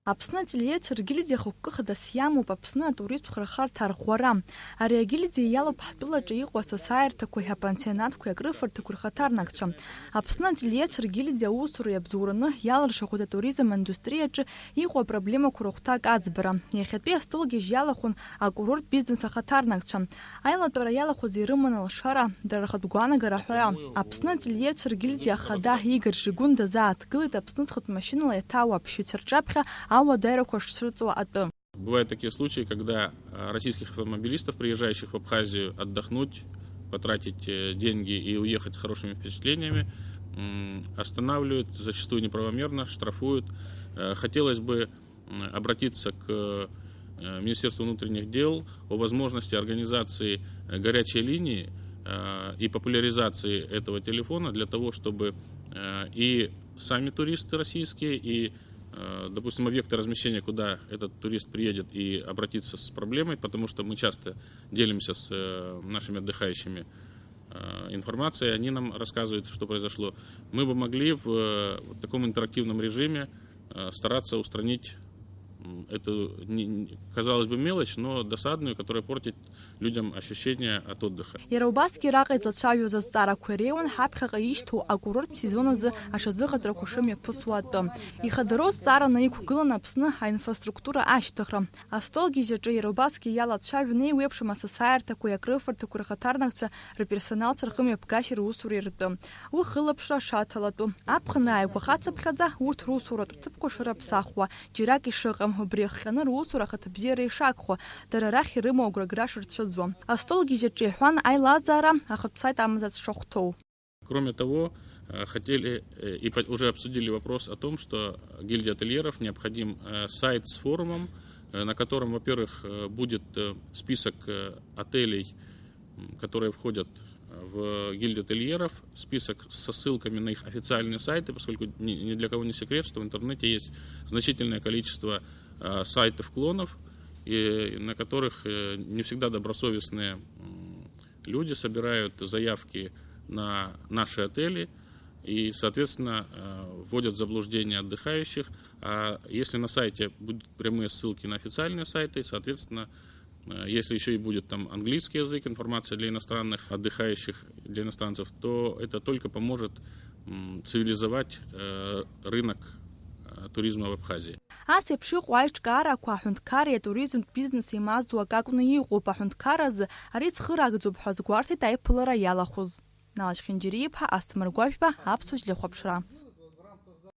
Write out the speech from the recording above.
Аԥсны ателиеҭ ргильдиа хықәкыхадас иамоуп Аԥсны атуристқәа рхарҭа арӷәӷәара. Ари агильдиа иалоуп ҳтәылаҿы иҟоу асасааирҭақәеи апансионаҭқәеи акрыфарҭақәеи рхаҭарнакцәа. Аԥсны ателиеҭ ргильдиа аусура иабзоураны иалыршахуеит атуризм индустриаҿы иҟоу апроблемақәа рыхәҭак аӡбара. Иахьатәи астолгьежь иалахәын акурорт бизнес ахаҭарнакцәа. Аилатәара иалахәыз ирыман алшара, дара рхатә гәаанагара ҳәара. Аԥсны ателиеҭ ргильдиа ахада Игор Жигун дазааҭгылеит Аԥсны зхатә машьынала иаҭаау аԥшьҩцәа рҿаԥхьа Бывают такие случаи, когда российских автомобилистов, приезжающих в Абхазию отдохнуть, потратить деньги и уехать с хорошими впечатлениями, останавливают, зачастую неправомерно, штрафуют. Хотелось бы обратиться к Министерству внутренних дел о возможности организации горячей линии и популяризации этого телефона для того, чтобы и сами туристы российские, и допустим, объекты размещения, куда этот турист приедет и обратится с проблемой, потому что мы часто делимся с нашими отдыхающими информацией, они нам рассказывают, что произошло. Мы бы могли в таком интерактивном режиме стараться устранить эту, казалось бы, мелочь, но досадную, которая портит людям ощущение от отдыха. Иара раҟа излацәажәоз азҵаарақәа иреиуан ҳаԥхьаҟа ишьҭоу акурорт сезон азы аҽазыҟаҵарақәа шымҩаԥысуа атәы. Ихадароу зҵаараны иқәгылан Аԥсны аинфраструктура ашьҭыхра. Астолгьежь аҿы иара убасгьы иалацәажәон еиуеиԥшым асасааирҭақәеи акрыфарҭақәеи рхаҭарнакцәа рперсоналцәа рхымҩаԥгашьа русура иртәы. Уи хылаԥшра шаҭалатәу. Аԥхын ааигәа хацыԥхьаӡа урҭ русуратә ҭыԥқәа шырыԥсахуа, џьарак ишыҟам, убри ахҟьаны русура ахаҭабзиара ишагхо, дара рахь ирымоу агәрагара шырцәыӡуа. Астолгьежь аҿы иҳәан аилазаара ахатә сайт амзац шахәҭоу. Кроме того, хотели и уже обсудили вопрос о том, что гильдии ательеров необходим сайт с форумом, на котором, во-первых, будет список отелей, которые входят в гильдию ательеров, список со ссылками на их официальные сайты, поскольку ни для кого не секрет, что в интернете есть значительное количество сайтов-клонов, и на которых не всегда добросовестные люди собирают заявки на наши отели и, соответственно, вводят в заблуждение отдыхающих. А если на сайте будут прямые ссылки на официальные сайты, соответственно, если еще и будет там английский язык, информация для иностранных отдыхающих, для иностранцев, то это только поможет цивилизовать рынок туризма в Абхазии. Ас еиԥш иҟоу аиҿкаарақәа аҳәынҭқарреи атуризмтә бизнес еимаздоу акакәны иҟоуп. Аҳәынҭқарразы ари ӡхыраагӡоуп ҳәа згәарҭеит аиԥылара иалахәыз. Налаџь Хинџьериԥҳа, Асҭамыр Гәажәба, Аԥсуа Џьлахәаԥшра.